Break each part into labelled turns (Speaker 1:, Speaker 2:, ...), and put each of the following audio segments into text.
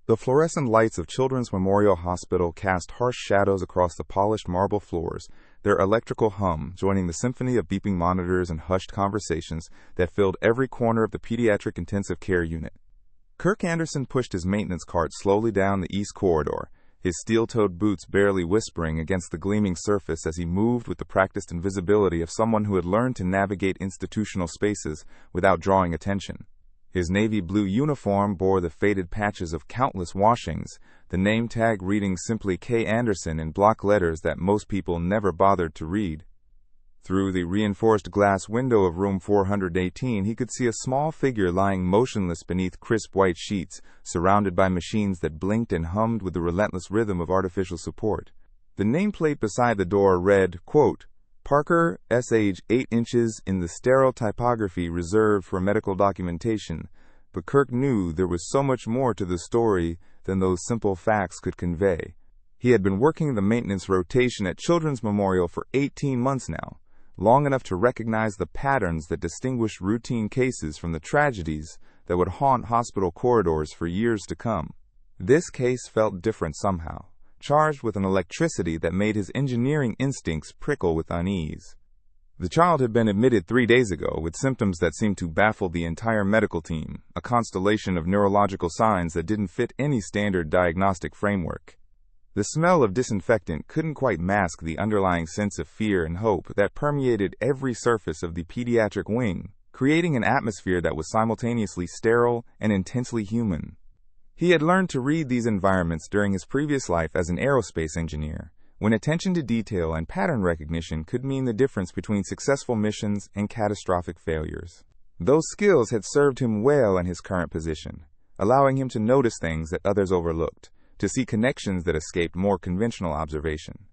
Speaker 1: The fluorescent lights of Children's Memorial Hospital cast harsh shadows across the polished marble floors, their electrical hum joining the symphony of beeping monitors and hushed conversations that filled every corner of the pediatric intensive care unit. Kirk Anderson pushed his maintenance cart slowly down the east corridor, his steel-toed boots barely whispering against the gleaming surface as he moved with the practiced invisibility of someone who had learned to navigate institutional spaces without drawing attention. His navy blue uniform bore the faded patches of countless washings, the name tag reading simply K. Anderson in block letters that most people never bothered to read. Through the reinforced glass window of room 418, he could see a small figure lying motionless beneath crisp white sheets, surrounded by machines that blinked and hummed with the relentless rhythm of artificial support. The nameplate beside the door read, quote, Parker, S.age 8 inches in the sterile typography reserved for medical documentation, but Kirk knew there was so much more to the story than those simple facts could convey. He had been working the maintenance rotation at Children's Memorial for 18 months now, long enough to recognize the patterns that distinguished routine cases from the tragedies that would haunt hospital corridors for years to come. This case felt different somehow, charged with an electricity that made his engineering instincts prickle with unease. The child had been admitted 3 days ago with symptoms that seemed to baffle the entire medical team, a constellation of neurological signs that didn't fit any standard diagnostic framework. The smell of disinfectant couldn't quite mask the underlying sense of fear and hope that permeated every surface of the pediatric wing, creating an atmosphere that was simultaneously sterile and intensely human. He had learned to read these environments during his previous life as an aerospace engineer, when attention to detail and pattern recognition could mean the difference between successful missions and catastrophic failures. Those skills had served him well in his current position, allowing him to notice things that others overlooked, to see connections that escaped more conventional observation.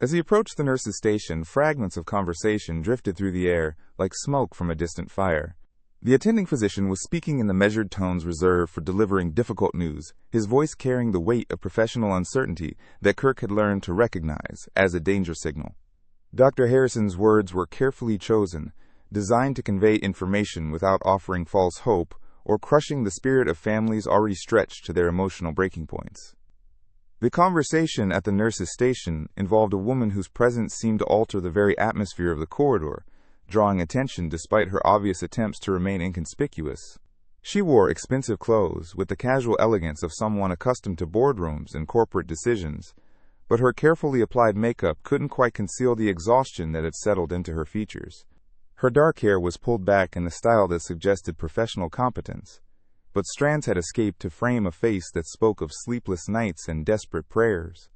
Speaker 1: As he approached the nurse's station, fragments of conversation drifted through the air like smoke from a distant fire. The attending physician was speaking in the measured tones reserved for delivering difficult news, his voice carrying the weight of professional uncertainty that Kirk had learned to recognize as a danger signal. Dr. Harrison's words were carefully chosen, designed to convey information without offering false hope or crushing the spirit of families already stretched to their emotional breaking points. The conversation at the nurse's station involved a woman whose presence seemed to alter the very atmosphere of the corridor, drawing attention despite her obvious attempts to remain inconspicuous. She wore expensive clothes with the casual elegance of someone accustomed to boardrooms and corporate decisions, but her carefully applied makeup couldn't quite conceal the exhaustion that had settled into her features. Her dark hair was pulled back in a style that suggested professional competence, but strands had escaped to frame a face that spoke of sleepless nights and desperate prayers.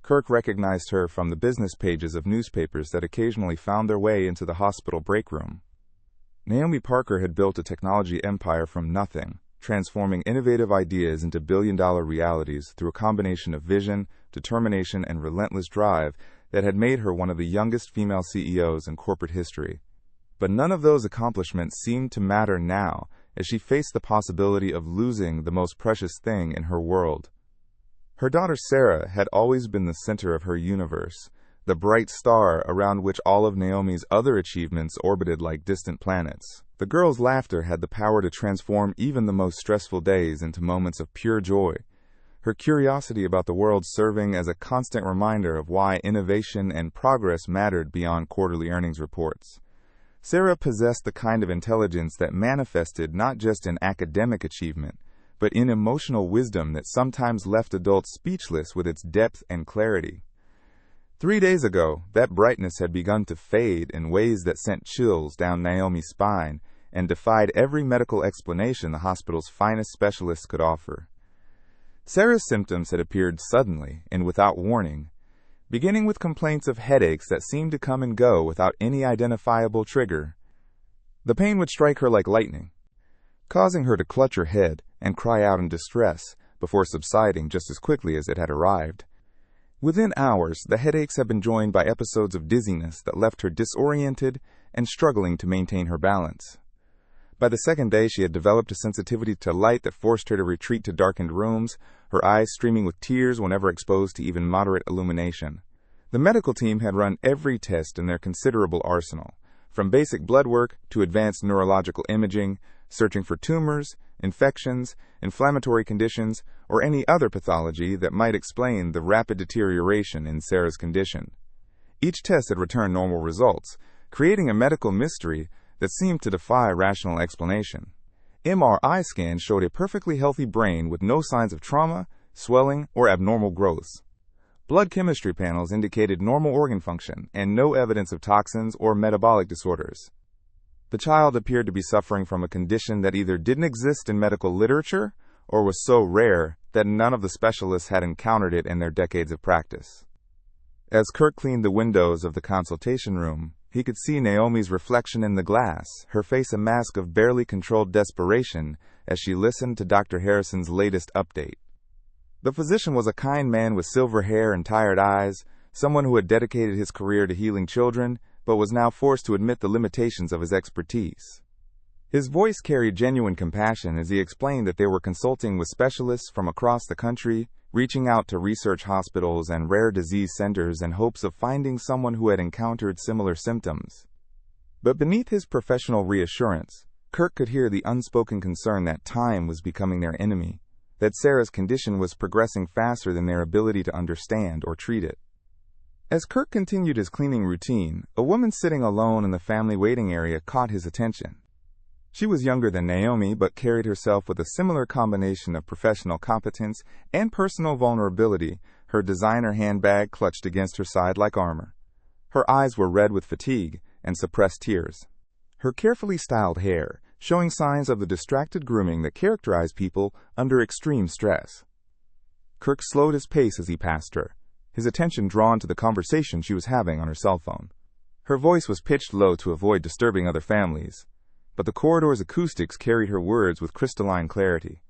Speaker 1: Kirk recognized her from the business pages of newspapers that occasionally found their way into the hospital break room. Naomi Parker had built a technology empire from nothing, transforming innovative ideas into billion-dollar realities through a combination of vision, determination, and relentless drive that had made her one of the youngest female CEOs in corporate history. But none of those accomplishments seemed to matter now as she faced the possibility of losing the most precious thing in her world. Her daughter Sarah had always been the center of her universe, the bright star around which all of Naomi's other achievements orbited like distant planets. The girl's laughter had the power to transform even the most stressful days into moments of pure joy, her curiosity about the world serving as a constant reminder of why innovation and progress mattered beyond quarterly earnings reports. Sarah possessed the kind of intelligence that manifested not just in academic achievement, but in emotional wisdom that sometimes left adults speechless with its depth and clarity. 3 days ago, that brightness had begun to fade in ways that sent chills down Naomi's spine and defied every medical explanation the hospital's finest specialists could offer. Sarah's symptoms had appeared suddenly and without warning, beginning with complaints of headaches that seemed to come and go without any identifiable trigger. The pain would strike her like lightning, causing her to clutch her head and cry out in distress before subsiding just as quickly as it had arrived. Within hours, the headaches had been joined by episodes of dizziness that left her disoriented and struggling to maintain her balance. By the second day, she had developed a sensitivity to light that forced her to retreat to darkened rooms, her eyes streaming with tears whenever exposed to even moderate illumination. The medical team had run every test in their considerable arsenal, from basic blood work to advanced neurological imaging, searching for tumors, infections, inflammatory conditions, or any other pathology that might explain the rapid deterioration in Sarah's condition. Each test had returned normal results, creating a medical mystery that seemed to defy rational explanation. MRI scans showed a perfectly healthy brain with no signs of trauma, swelling, or abnormal growths. Blood chemistry panels indicated normal organ function and no evidence of toxins or metabolic disorders. The child appeared to be suffering from a condition that either didn't exist in medical literature or was so rare that none of the specialists had encountered it in their decades of practice. As Kirk cleaned the windows of the consultation room, he could see Naomi's reflection in the glass, her face a mask of barely controlled desperation as she listened to Dr. Harrison's latest update. The physician was a kind man with silver hair and tired eyes, someone who had dedicated his career to healing children, but was now forced to admit the limitations of his expertise. His voice carried genuine compassion as he explained that they were consulting with specialists from across the country, reaching out to research hospitals and rare disease centers in hopes of finding someone who had encountered similar symptoms. But beneath his professional reassurance, Kirk could hear the unspoken concern that time was becoming their enemy, that Sarah's condition was progressing faster than their ability to understand or treat it. As Kirk continued his cleaning routine, a woman sitting alone in the family waiting area caught his attention. She was younger than Naomi, but carried herself with a similar combination of professional competence and personal vulnerability, her designer handbag clutched against her side like armor. Her eyes were red with fatigue and suppressed tears. Her carefully styled hair, showing signs of the distracted grooming that characterized people under extreme stress. Kirk slowed his pace as he passed her, his attention drawn to the conversation she was having on her cell phone. Her voice was pitched low to avoid disturbing other families, but the corridor's acoustics carried her words with crystalline clarity.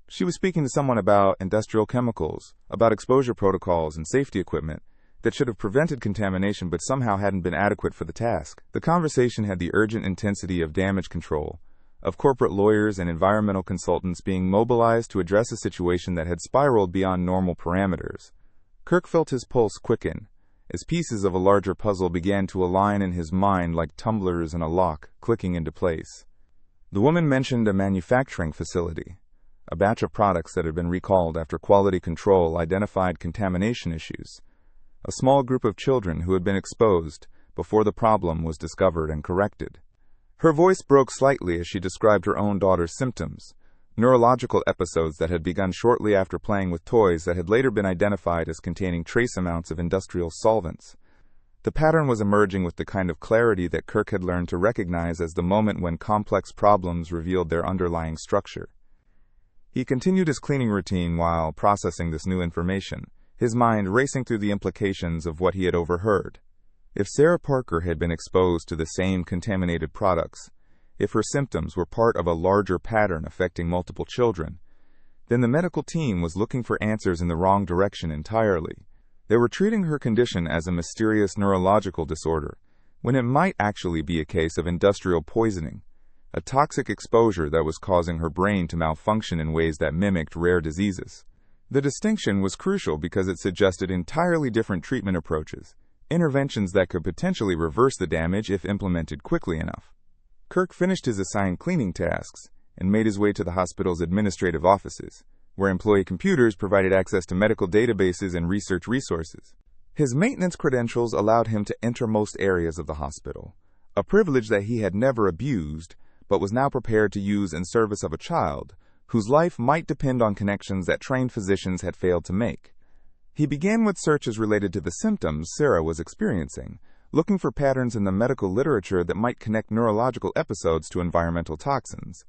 Speaker 1: She was speaking to someone about industrial chemicals, about exposure protocols and safety equipment that should have prevented contamination but somehow hadn't been adequate for the task. The conversation had the urgent intensity of damage control, of corporate lawyers and environmental consultants being mobilized to address a situation that had spiraled beyond normal parameters. Kirk felt his pulse quicken, as pieces of a larger puzzle began to align in his mind like tumblers in a lock, clicking into place. The woman mentioned a manufacturing facility, a batch of products that had been recalled after quality control identified contamination issues, a small group of children who had been exposed before the problem was discovered and corrected. Her voice broke slightly as she described her own daughter's symptoms, neurological episodes that had begun shortly after playing with toys that had later been identified as containing trace amounts of industrial solvents. The pattern was emerging with the kind of clarity that Kirk had learned to recognize as the moment when complex problems revealed their underlying structure. He continued his cleaning routine while processing this new information, his mind racing through the implications of what he had overheard. If Sarah Parker had been exposed to the same contaminated products, if her symptoms were part of a larger pattern affecting multiple children, then the medical team was looking for answers in the wrong direction entirely. They were treating her condition as a mysterious neurological disorder, when it might actually be a case of industrial poisoning, a toxic exposure that was causing her brain to malfunction in ways that mimicked rare diseases. The distinction was crucial because it suggested entirely different treatment approaches, interventions that could potentially reverse the damage if implemented quickly enough. Kirk finished his assigned cleaning tasks and made his way to the hospital's administrative offices, where employee computers provided access to medical databases and research resources. His maintenance credentials allowed him to enter most areas of the hospital, a privilege that he had never abused, but was now prepared to use in service of a child whose life might depend on connections that trained physicians had failed to make. He began with searches related to the symptoms Sarah was experiencing, looking for patterns in the medical literature that might connect neurological episodes to environmental toxins.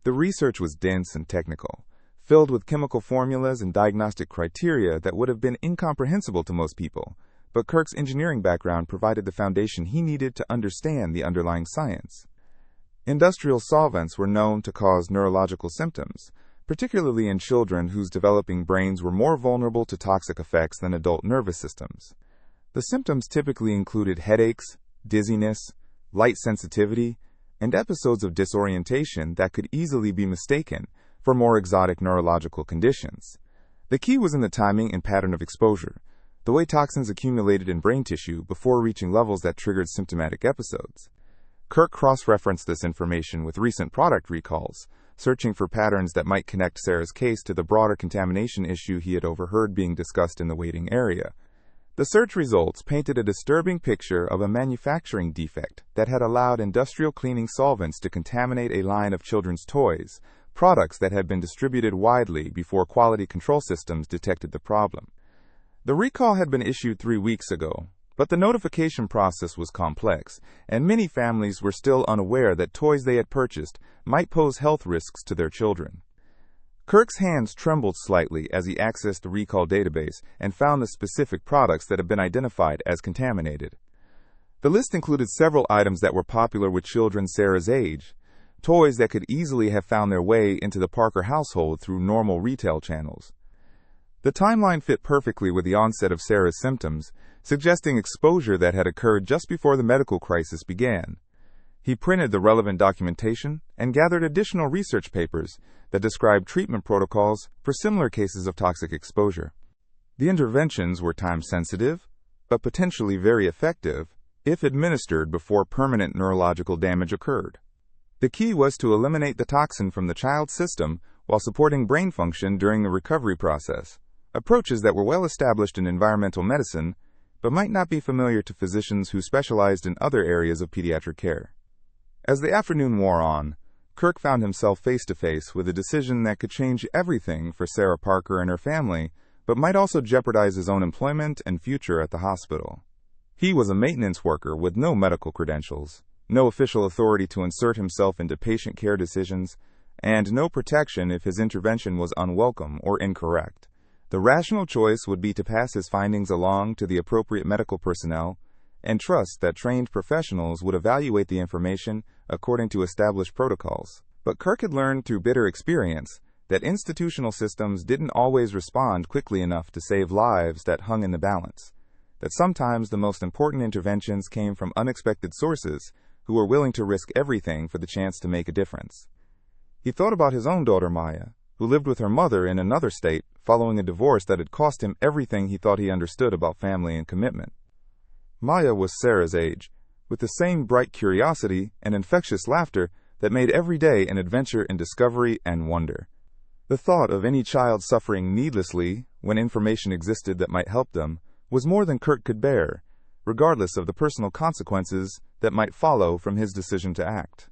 Speaker 1: The research was dense and technical, filled with chemical formulas and diagnostic criteria that would have been incomprehensible to most people, but Kirk's engineering background provided the foundation he needed to understand the underlying science. Industrial solvents were known to cause neurological symptoms, particularly in children whose developing brains were more vulnerable to toxic effects than adult nervous systems. The symptoms typically included headaches, dizziness, light sensitivity, and episodes of disorientation that could easily be mistaken for more exotic neurological conditions. The key was in the timing and pattern of exposure, the way toxins accumulated in brain tissue before reaching levels that triggered symptomatic episodes. Kirk cross-referenced this information with recent product recalls, searching for patterns that might connect Sarah's case to the broader contamination issue he had overheard being discussed in the waiting area. The search results painted a disturbing picture of a manufacturing defect that had allowed industrial cleaning solvents to contaminate a line of children's toys, products that had been distributed widely before quality control systems detected the problem. The recall had been issued 3 weeks ago, but the notification process was complex, and many families were still unaware that toys they had purchased might pose health risks to their children. Kirk's hands trembled slightly as he accessed the recall database and found the specific products that had been identified as contaminated. The list included several items that were popular with children Sarah's age, toys that could easily have found their way into the Parker household through normal retail channels. The timeline fit perfectly with the onset of Sarah's symptoms, suggesting exposure that had occurred just before the medical crisis began. He printed the relevant documentation and gathered additional research papers that described treatment protocols for similar cases of toxic exposure. The interventions were time-sensitive, but potentially very effective if administered before permanent neurological damage occurred. The key was to eliminate the toxin from the child's system while supporting brain function during the recovery process, approaches that were well established in environmental medicine but might not be familiar to physicians who specialized in other areas of pediatric care. As the afternoon wore on, Kirk found himself face-to-face with a decision that could change everything for Sarah Parker and her family, but might also jeopardize his own employment and future at the hospital. He was a maintenance worker with no medical credentials, no official authority to insert himself into patient care decisions, and no protection if his intervention was unwelcome or incorrect. The rational choice would be to pass his findings along to the appropriate medical personnel and trust that trained professionals would evaluate the information according to established protocols. But Kirk had learned through bitter experience that institutional systems didn't always respond quickly enough to save lives that hung in the balance, that sometimes the most important interventions came from unexpected sources who were willing to risk everything for the chance to make a difference. He thought about his own daughter Maya, who lived with her mother in another state following a divorce that had cost him everything he thought he understood about family and commitment. Maya was Sarah's age, with the same bright curiosity and infectious laughter that made every day an adventure in discovery and wonder. The thought of any child suffering needlessly when information existed that might help them was more than Kirk could bear, regardless of the personal consequences that might follow from his decision to act.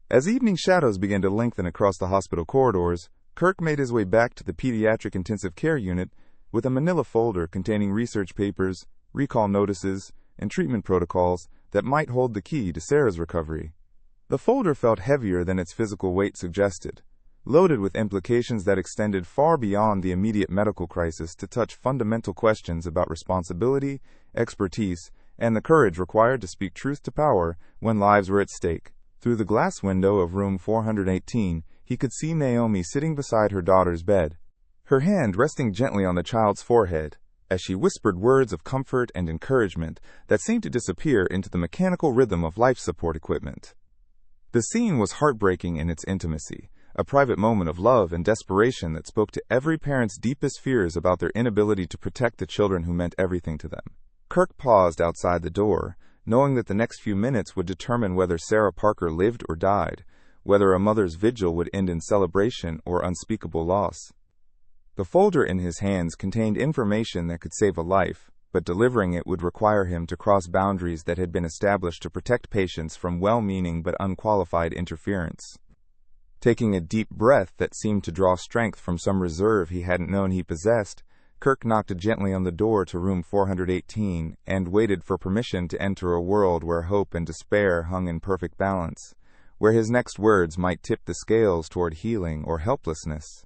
Speaker 1: As evening shadows began to lengthen across the hospital corridors, Kirk made his way back to the pediatric intensive care unit with a manila folder containing research papers, recall notices, and treatment protocols that might hold the key to Sarah's recovery. The folder felt heavier than its physical weight suggested, loaded with implications that extended far beyond the immediate medical crisis to touch fundamental questions about responsibility, expertise, and the courage required to speak truth to power when lives were at stake. Through the glass window of room 418, he could see Naomi sitting beside her daughter's bed, her hand resting gently on the child's forehead, as she whispered words of comfort and encouragement that seemed to disappear into the mechanical rhythm of life support equipment. The scene was heartbreaking in its intimacy, a private moment of love and desperation that spoke to every parent's deepest fears about their inability to protect the children who meant everything to them. Kirk paused outside the door, knowing that the next few minutes would determine whether Sarah Parker lived or died, whether a mother's vigil would end in celebration or unspeakable loss. The folder in his hands contained information that could save a life, but delivering it would require him to cross boundaries that had been established to protect patients from well-meaning but unqualified interference. Taking a deep breath that seemed to draw strength from some reserve he hadn't known he possessed, Kirk knocked gently on the door to room 418 and waited for permission to enter a world where hope and despair hung in perfect balance, where his next words might tip the scales toward healing or helplessness.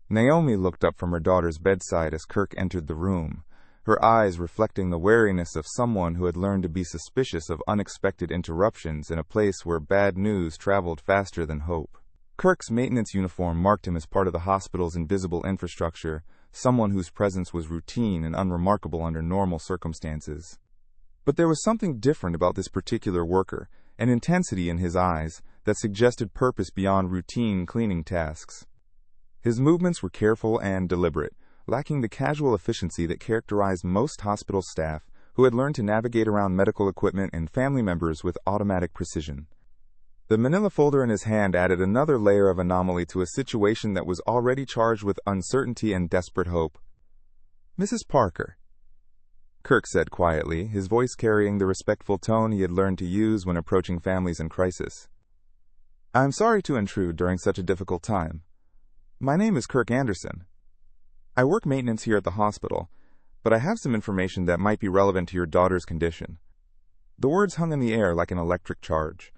Speaker 1: Naomi looked up from her daughter's bedside as Kirk entered the room, her eyes reflecting the wariness of someone who had learned to be suspicious of unexpected interruptions in a place where bad news traveled faster than hope. Kirk's maintenance uniform marked him as part of the hospital's invisible infrastructure, someone whose presence was routine and unremarkable under normal circumstances. But there was something different about this particular worker, an intensity in his eyes that suggested purpose beyond routine cleaning tasks. His movements were careful and deliberate, lacking the casual efficiency that characterized most hospital staff who had learned to navigate around medical equipment and family members with automatic precision. The manila folder in his hand added another layer of anomaly to a situation that was already charged with uncertainty and desperate hope. "Mrs. Parker," Kirk said quietly, his voice carrying the respectful tone he had learned to use when approaching families in crisis. "I'm sorry to intrude during such a difficult time. My name is Kirk Anderson. I work maintenance here at the hospital, but I have some information that might be relevant to your daughter's condition." The words hung in the air like an electric charge,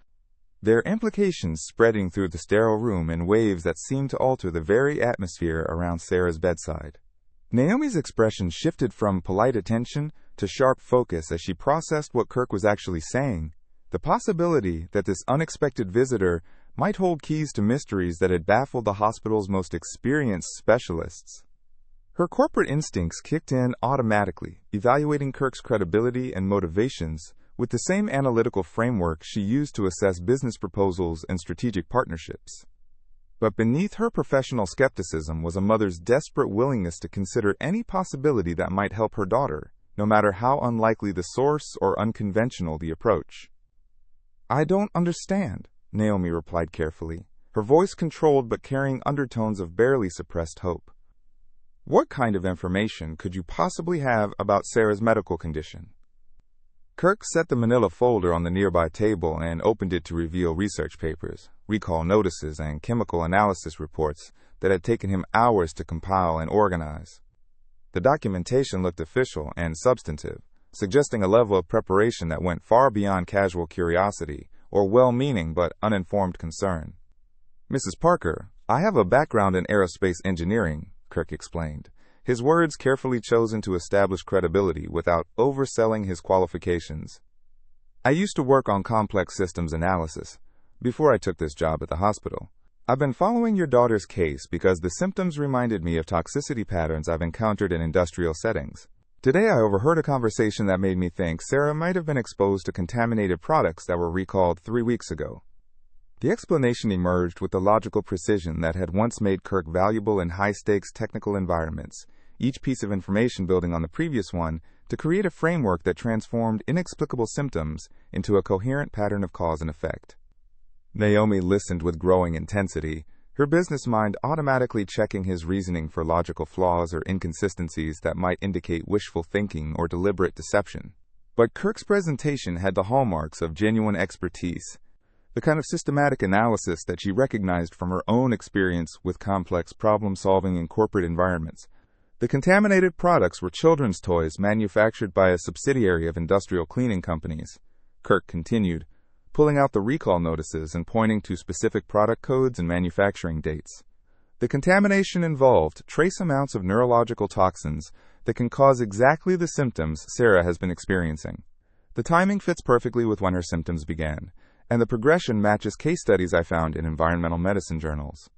Speaker 1: their implications spreading through the sterile room in waves that seemed to alter the very atmosphere around Sarah's bedside. Naomi's expression shifted from polite attention to sharp focus as she processed what Kirk was actually saying, the possibility that this unexpected visitor might hold keys to mysteries that had baffled the hospital's most experienced specialists. Her corporate instincts kicked in automatically, evaluating Kirk's credibility and motivations with the same analytical framework she used to assess business proposals and strategic partnerships. But beneath her professional skepticism was a mother's desperate willingness to consider any possibility that might help her daughter, no matter how unlikely the source or unconventional the approach. "I don't understand," Naomi replied carefully, her voice controlled but carrying undertones of barely suppressed hope. "What kind of information could you possibly have about Sarah's medical condition?" Kirk set the manila folder on the nearby table and opened it to reveal research papers, recall notices, and chemical analysis reports that had taken him hours to compile and organize. The documentation looked official and substantive, suggesting a level of preparation that went far beyond casual curiosity or well-meaning but uninformed concern. "Mrs. Parker, I have a background in aerospace engineering," Kirk explained, his words carefully chosen to establish credibility without overselling his qualifications. "I used to work on complex systems analysis before I took this job at the hospital. I've been following your daughter's case because the symptoms reminded me of toxicity patterns I've encountered in industrial settings. Today I overheard a conversation that made me think Sarah might have been exposed to contaminated products that were recalled 3 weeks ago." The explanation emerged with the logical precision that had once made Kirk valuable in high-stakes technical environments, each piece of information building on the previous one to create a framework that transformed inexplicable symptoms into a coherent pattern of cause and effect. Naomi listened with growing intensity, her business mind automatically checking his reasoning for logical flaws or inconsistencies that might indicate wishful thinking or deliberate deception. But Kirk's presentation had the hallmarks of genuine expertise, the kind of systematic analysis that she recognized from her own experience with complex problem-solving in corporate environments. The contaminated products were children's toys manufactured by a subsidiary of industrial cleaning companies, Kirk continued, pulling out the recall notices and pointing to specific product codes and manufacturing dates. The contamination involved trace amounts of neurological toxins that can cause exactly the symptoms Sarah has been experiencing. The timing fits perfectly with when her symptoms began, and the progression matches case studies I found in environmental medicine journals.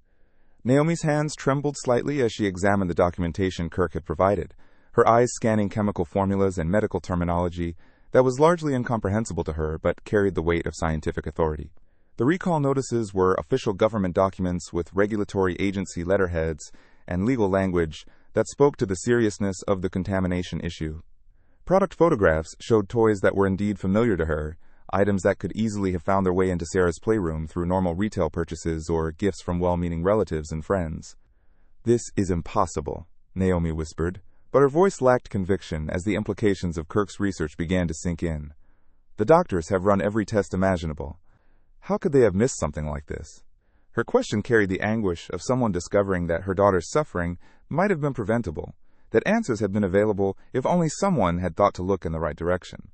Speaker 1: Naomi's hands trembled slightly as she examined the documentation Kirk had provided, her eyes scanning chemical formulas and medical terminology that was largely incomprehensible to her but carried the weight of scientific authority. The recall notices were official government documents with regulatory agency letterheads and legal language that spoke to the seriousness of the contamination issue. Product photographs showed toys that were indeed familiar to her, items that could easily have found their way into Sarah's playroom through normal retail purchases or gifts from well-meaning relatives and friends. "This is impossible," Naomi whispered, but her voice lacked conviction as the implications of Kirk's research began to sink in. "The doctors have run every test imaginable. How could they have missed something like this?" Her question carried the anguish of someone discovering that her daughter's suffering might have been preventable, that answers had been available if only someone had thought to look in the right direction.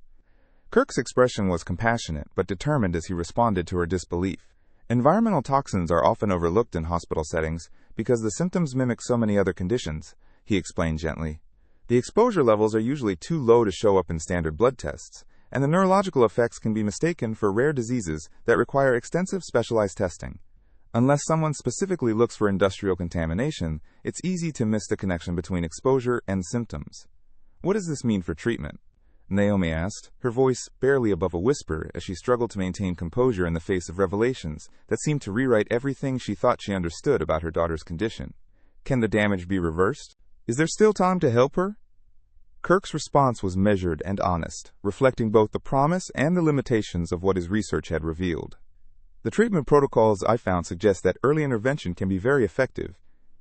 Speaker 1: Kirk's expression was compassionate but determined as he responded to her disbelief. Environmental toxins are often overlooked in hospital settings because the symptoms mimic so many other conditions, he explained gently. The exposure levels are usually too low to show up in standard blood tests, and the neurological effects can be mistaken for rare diseases that require extensive specialized testing. Unless someone specifically looks for industrial contamination, it's easy to miss the connection between exposure and symptoms. "What does this mean for treatment?" Naomi asked, her voice barely above a whisper as she struggled to maintain composure in the face of revelations that seemed to rewrite everything she thought she understood about her daughter's condition. "Can the damage be reversed? Is there still time to help her?" Kirk's response was measured and honest, reflecting both the promise and the limitations of what his research had revealed. "The treatment protocols I found suggest that early intervention can be very effective,"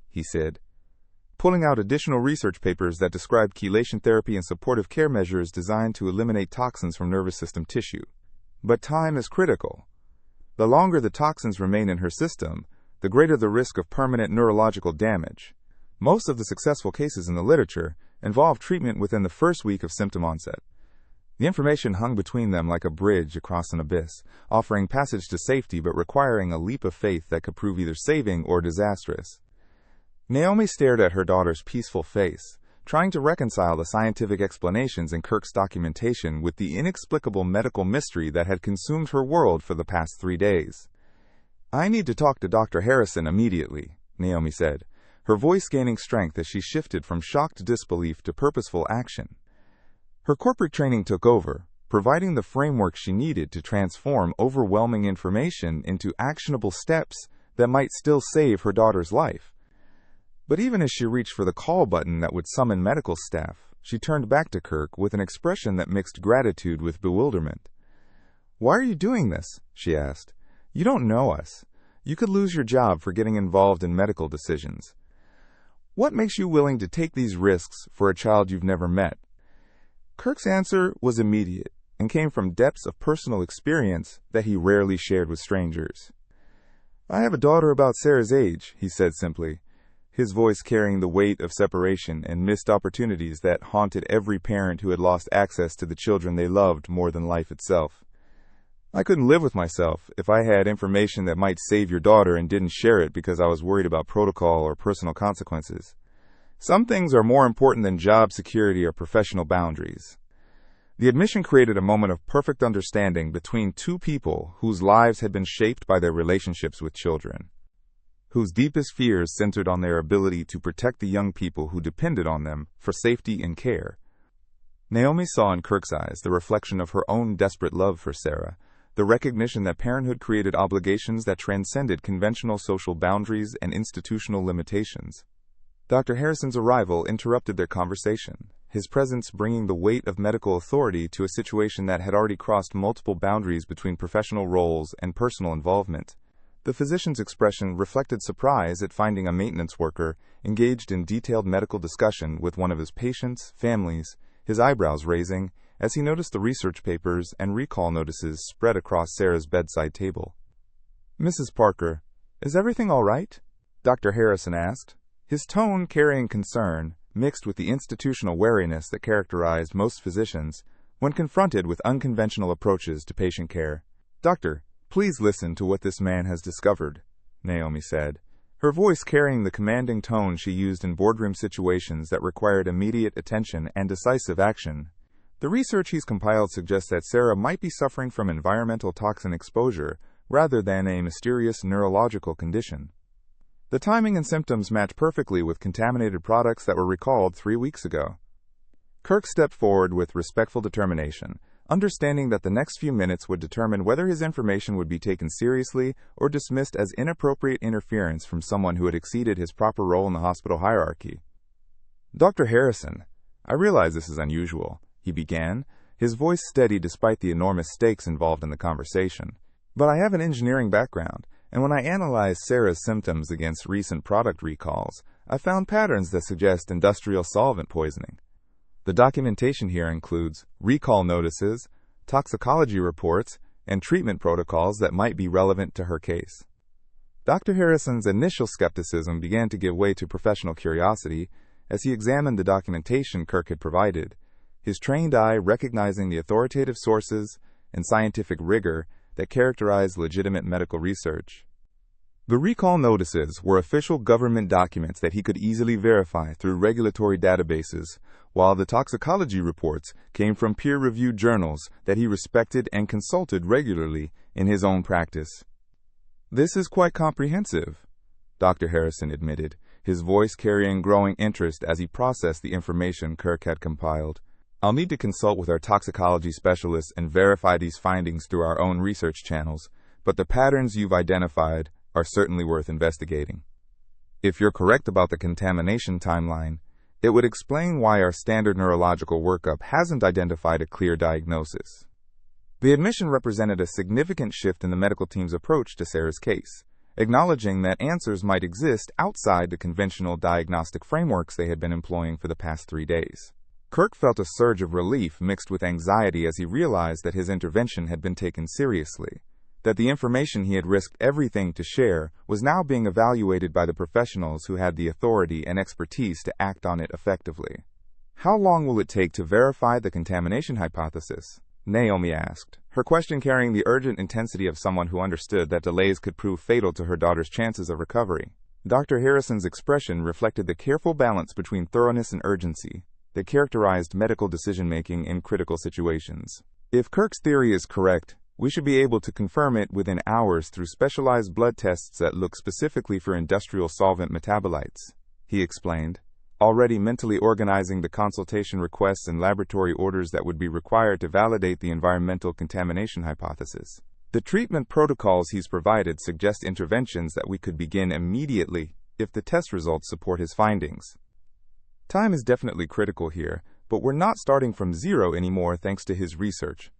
Speaker 1: he said, pulling out additional research papers that described chelation therapy and supportive care measures designed to eliminate toxins from nervous system tissue. "But time is critical. The longer the toxins remain in her system, the greater the risk of permanent neurological damage. Most of the successful cases in the literature involve treatment within the first week of symptom onset." The information hung between them like a bridge across an abyss, offering passage to safety but requiring a leap of faith that could prove either saving or disastrous. Naomi stared at her daughter's peaceful face, trying to reconcile the scientific explanations in Kirk's documentation with the inexplicable medical mystery that had consumed her world for the past 3 days. "I need to talk to Dr. Harrison immediately," Naomi said, her voice gaining strength as she shifted from shocked disbelief to purposeful action. Her corporate training took over, providing the framework she needed to transform overwhelming information into actionable steps that might still save her daughter's life. But even as she reached for the call button that would summon medical staff, she turned back to Kirk with an expression that mixed gratitude with bewilderment. "Why are you doing this?" she asked. "You don't know us. You could lose your job for getting involved in medical decisions. What makes you willing to take these risks for a child you've never met?" Kirk's answer was immediate and came from depths of personal experience that he rarely shared with strangers. "I have a daughter about Sarah's age," he said simply, his voice carrying the weight of separation and missed opportunities that haunted every parent who had lost access to the children they loved more than life itself. "I couldn't live with myself if I had information that might save your daughter and didn't share it because I was worried about protocol or personal consequences. Some things are more important than job security or professional boundaries." The admission created a moment of perfect understanding between two people whose lives had been shaped by their relationships with children, whose deepest fears centered on their ability to protect the young people who depended on them for safety and care. Naomi saw in Kirk's eyes the reflection of her own desperate love for Sarah, the recognition that parenthood created obligations that transcended conventional social boundaries and institutional limitations. Dr. Harrison's arrival interrupted their conversation, his presence bringing the weight of medical authority to a situation that had already crossed multiple boundaries between professional roles and personal involvement. The physician's expression reflected surprise at finding a maintenance worker engaged in detailed medical discussion with one of his patients' families, his eyebrows raising as he noticed the research papers and recall notices spread across Sarah's bedside table. "Mrs. Parker, is everything all right?" Dr. Harrison asked, his tone carrying concern mixed with the institutional wariness that characterized most physicians when confronted with unconventional approaches to patient care. "Doctor, please listen to what this man has discovered," Naomi said, her voice carrying the commanding tone she used in boardroom situations that required immediate attention and decisive action. "The research he's compiled suggests that Sarah might be suffering from environmental toxin exposure rather than a mysterious neurological condition. The timing and symptoms match perfectly with contaminated products that were recalled 3 weeks ago." Kirk stepped forward with respectful determination, understanding that the next few minutes would determine whether his information would be taken seriously or dismissed as inappropriate interference from someone who had exceeded his proper role in the hospital hierarchy. "Dr. Harrison, I realize this is unusual," he began, his voice steady despite the enormous stakes involved in the conversation. "But I have an engineering background, and when I analyzed Sarah's symptoms against recent product recalls, I found patterns that suggest industrial solvent poisoning. The documentation here includes recall notices, toxicology reports, and treatment protocols that might be relevant to her case." Dr. Harrison's initial skepticism began to give way to professional curiosity as he examined the documentation Kirk had provided, his trained eye recognizing the authoritative sources and scientific rigor that characterized legitimate medical research. The recall notices were official government documents that he could easily verify through regulatory databases, while the toxicology reports came from peer-reviewed journals that he respected and consulted regularly in his own practice. "This is quite comprehensive," Dr. Harrison admitted, his voice carrying growing interest as he processed the information Kirk had compiled. "I'll need to consult with our toxicology specialists and verify these findings through our own research channels, but the patterns you've identified are certainly worth investigating. If you're correct about the contamination timeline, It would explain why our standard neurological workup hasn't identified a clear diagnosis. The admission represented a significant shift in the medical team's approach to Sarah's case, acknowledging that answers might exist outside the conventional diagnostic frameworks they had been employing for the past 3 days. Kirk felt a surge of relief mixed with anxiety as he realized that his intervention had been taken seriously, that the information he had risked everything to share was now being evaluated by the professionals who had the authority and expertise to act on it effectively. "How long will it take to verify the contamination hypothesis?" Naomi asked, her question carrying the urgent intensity of someone who understood that delays could prove fatal to her daughter's chances of recovery. Dr. Harrison's expression reflected the careful balance between thoroughness and urgency that characterized medical decision-making in critical situations. "If Kirk's theory is correct, we should be able to confirm it within hours through specialized blood tests that look specifically for industrial solvent metabolites," he explained, already mentally organizing the consultation requests and laboratory orders that would be required to validate the environmental contamination hypothesis. "The treatment protocols he's provided suggest interventions that we could begin immediately if the test results support his findings. Time is definitely critical here, but we're not starting from zero anymore thanks to his research."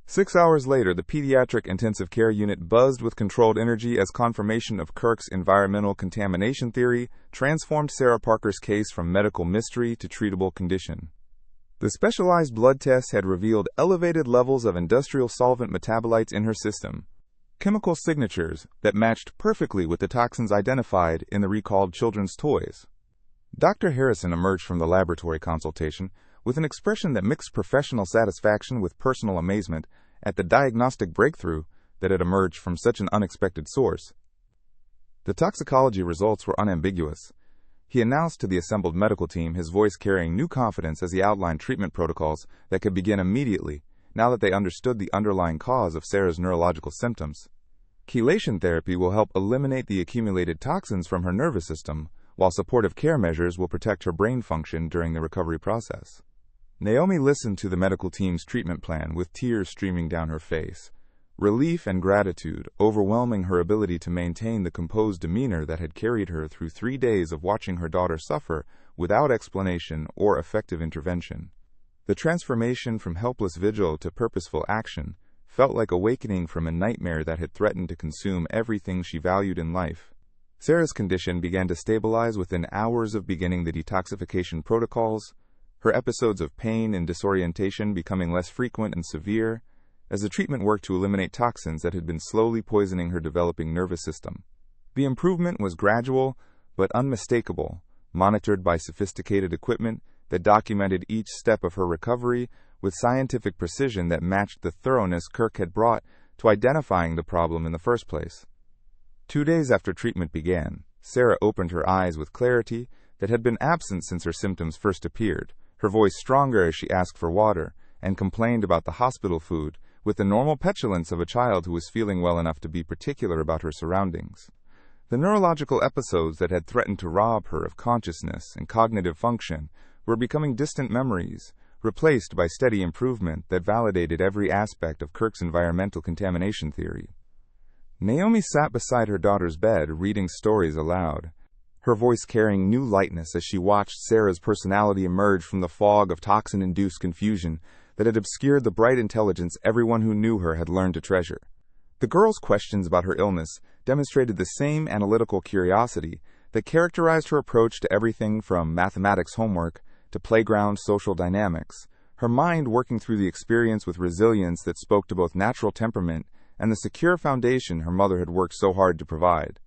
Speaker 1: 6 hours later, the pediatric intensive care unit buzzed with controlled energy as confirmation of Kirk's environmental contamination theory transformed Sarah Parker's case from medical mystery to treatable condition. The specialized blood tests had revealed elevated levels of industrial solvent metabolites in her system, chemical signatures that matched perfectly with the toxins identified in the recalled children's toys. Dr. Harrison emerged from the laboratory consultation with an expression that mixed professional satisfaction with personal amazement at the diagnostic breakthrough that had emerged from such an unexpected source. The toxicology results were unambiguous. He announced to the assembled medical team, his voice carrying new confidence as he outlined treatment protocols that could begin immediately, now that they understood the underlying cause of Sarah's neurological symptoms. Chelation therapy will help eliminate the accumulated toxins from her nervous system, while supportive care measures will protect her brain function during the recovery process. Naomi listened to the medical team's treatment plan with tears streaming down her face, relief and gratitude overwhelming her ability to maintain the composed demeanor that had carried her through 3 days of watching her daughter suffer without explanation or effective intervention. The transformation from helpless vigil to purposeful action felt like awakening from a nightmare that had threatened to consume everything she valued in life. Sarah's condition began to stabilize within hours of beginning the detoxification protocols, her episodes of pain and disorientation becoming less frequent and severe as the treatment worked to eliminate toxins that had been slowly poisoning her developing nervous system. The improvement was gradual but unmistakable, monitored by sophisticated equipment that documented each step of her recovery with scientific precision that matched the thoroughness Kirk had brought to identifying the problem in the first place. 2 days after treatment began, Sarah opened her eyes with clarity that had been absent since her symptoms first appeared, her voice stronger as she asked for water and complained about the hospital food with the normal petulance of a child who was feeling well enough to be particular about her surroundings. The neurological episodes that had threatened to rob her of consciousness and cognitive function were becoming distant memories, replaced by steady improvement that validated every aspect of Kirk's environmental contamination theory. Naomi sat beside her daughter's bed, reading stories aloud, her voice carrying new lightness as she watched Sarah's personality emerge from the fog of toxin-induced confusion that had obscured the bright intelligence everyone who knew her had learned to treasure. The girl's questions about her illness demonstrated the same analytical curiosity that characterized her approach to everything from mathematics homework to playground social dynamics, her mind working through the experience with resilience that spoke to both natural temperament and the secure foundation her mother had worked so hard to provide.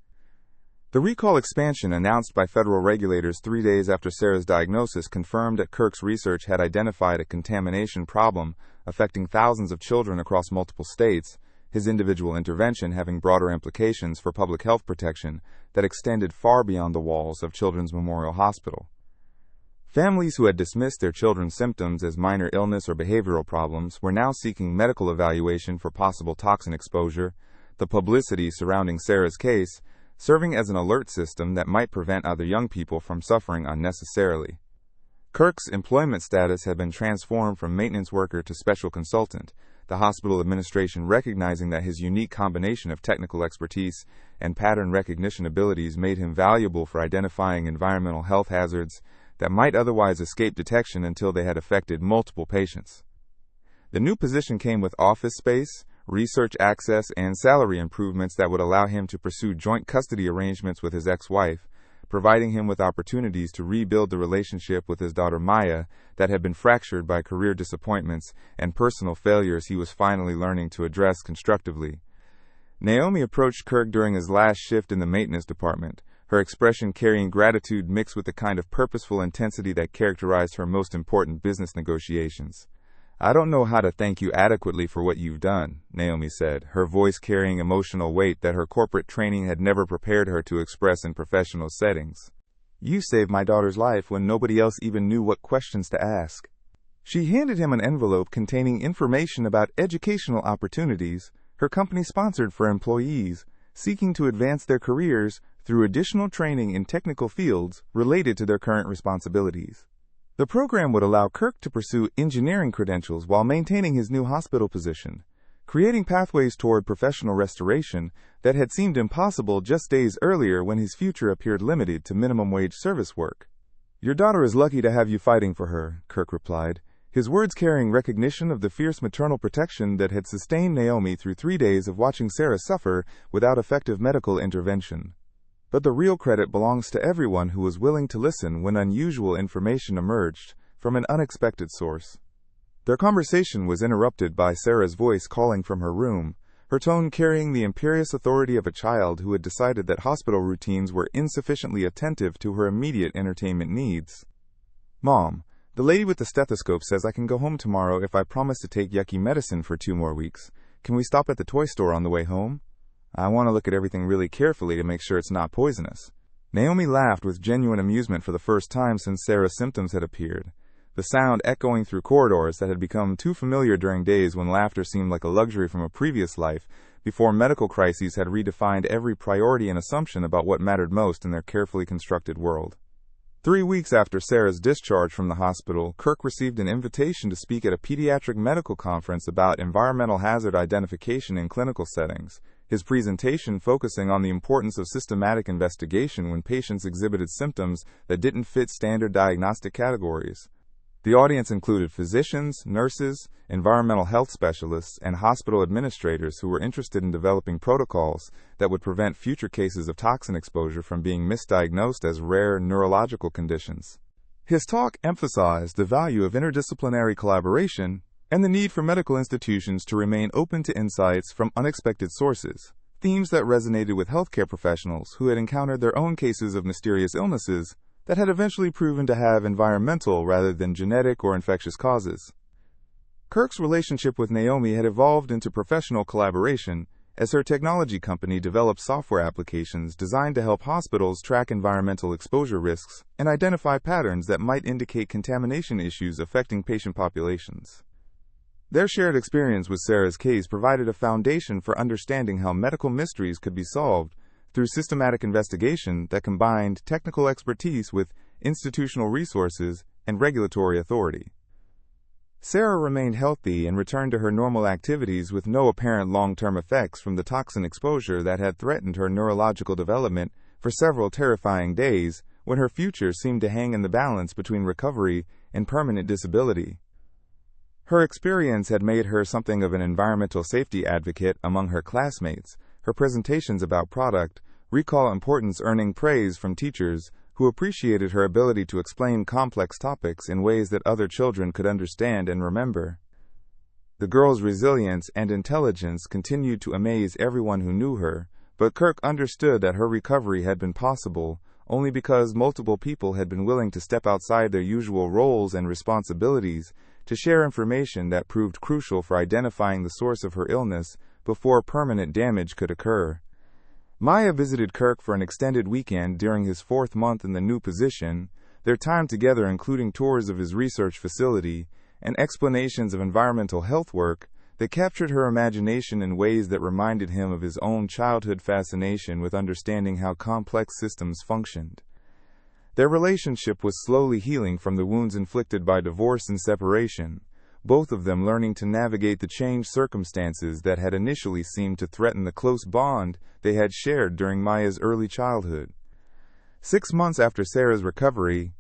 Speaker 1: The recall expansion announced by federal regulators 3 days after Sarah's diagnosis confirmed that Kirk's research had identified a contamination problem affecting thousands of children across multiple states, his individual intervention having broader implications for public health protection that extended far beyond the walls of Children's Memorial Hospital. Families who had dismissed their children's symptoms as minor illness or behavioral problems were now seeking medical evaluation for possible toxin exposure, the publicity surrounding Sarah's case serving as an alert system that might prevent other young people from suffering unnecessarily. Kirk's employment status had been transformed from maintenance worker to special consultant, the hospital administration recognizing that his unique combination of technical expertise and pattern recognition abilities made him valuable for identifying environmental health hazards that might otherwise escape detection until they had affected multiple patients. The new position came with office space, research access, and salary improvements that would allow him to pursue joint custody arrangements with his ex-wife, providing him with opportunities to rebuild the relationship with his daughter Maya that had been fractured by career disappointments and personal failures he was finally learning to address constructively. Naomi approached Kirk during his last shift in the maintenance department, her expression carrying gratitude mixed with the kind of purposeful intensity that characterized her most important business negotiations. "I don't know how to thank you adequately for what you've done," Naomi said, her voice carrying emotional weight that her corporate training had never prepared her to express in professional settings. "You saved my daughter's life when nobody else even knew what questions to ask." She handed him an envelope containing information about educational opportunities her company sponsored for employees seeking to advance their careers through additional training in technical fields related to their current responsibilities. The program would allow Kirk to pursue engineering credentials while maintaining his new hospital position, creating pathways toward professional restoration that had seemed impossible just days earlier when his future appeared limited to minimum wage service work. "Your daughter is lucky to have you fighting for her," Kirk replied, his words carrying recognition of the fierce maternal protection that had sustained Naomi through 3 days of watching Sarah suffer without effective medical intervention. But the real credit belongs to everyone who was willing to listen when unusual information emerged from an unexpected source. Their conversation was interrupted by Sarah's voice calling from her room, her tone carrying the imperious authority of a child who had decided that hospital routines were insufficiently attentive to her immediate entertainment needs. "Mom, the lady with the stethoscope says I can go home tomorrow if I promise to take yucky medicine for 2 more weeks. Can we stop at the toy store on the way home? I want to look at everything really carefully to make sure it's not poisonous." Naomi laughed with genuine amusement for the first time since Sarah's symptoms had appeared, the sound echoing through corridors that had become too familiar during days when laughter seemed like a luxury from a previous life, before medical crises had redefined every priority and assumption about what mattered most in their carefully constructed world. 3 weeks after Sarah's discharge from the hospital, Kirk received an invitation to speak at a pediatric medical conference about environmental hazard identification in clinical settings, his presentation focusing on the importance of systematic investigation when patients exhibited symptoms that didn't fit standard diagnostic categories. The audience included physicians, nurses, environmental health specialists, and hospital administrators who were interested in developing protocols that would prevent future cases of toxin exposure from being misdiagnosed as rare neurological conditions. His talk emphasized the value of interdisciplinary collaboration and the need for medical institutions to remain open to insights from unexpected sources, themes that resonated with healthcare professionals who had encountered their own cases of mysterious illnesses that had eventually proven to have environmental rather than genetic or infectious causes. Kirk's relationship with Naomi had evolved into professional collaboration as her technology company developed software applications designed to help hospitals track environmental exposure risks and identify patterns that might indicate contamination issues affecting patient populations. Their shared experience with Sarah's case provided a foundation for understanding how medical mysteries could be solved through systematic investigation that combined technical expertise with institutional resources and regulatory authority. Sarah remained healthy and returned to her normal activities with no apparent long-term effects from the toxin exposure that had threatened her neurological development for several terrifying days when her future seemed to hang in the balance between recovery and permanent disability. Her experience had made her something of an environmental safety advocate among her classmates, her presentations about product recall importance earning praise from teachers who appreciated her ability to explain complex topics in ways that other children could understand and remember. The girl's resilience and intelligence continued to amaze everyone who knew her, but Kirk understood that her recovery had been possible only because multiple people had been willing to step outside their usual roles and responsibilities to share information that proved crucial for identifying the source of her illness before permanent damage could occur. Maya visited Kirk for an extended weekend during his 4th month in the new position, their time together including tours of his research facility and explanations of environmental health work that captured her imagination in ways that reminded him of his own childhood fascination with understanding how complex systems functioned. Their relationship was slowly healing from the wounds inflicted by divorce and separation, both of them learning to navigate the changed circumstances that had initially seemed to threaten the close bond they had shared during Maya's early childhood. 6 months after Sarah's recovery,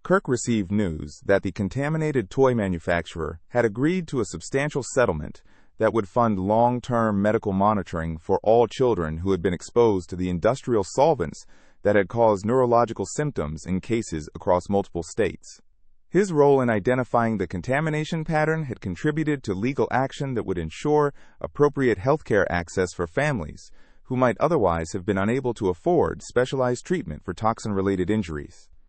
Speaker 1: Kirk received news that the contaminated toy manufacturer had agreed to a substantial settlement that would fund long-term medical monitoring for all children who had been exposed to the industrial solvents that had caused neurological symptoms in cases across multiple states. His role in identifying the contamination pattern had contributed to legal action that would ensure appropriate healthcare access for families who might otherwise have been unable to afford specialized treatment for toxin-related injuries.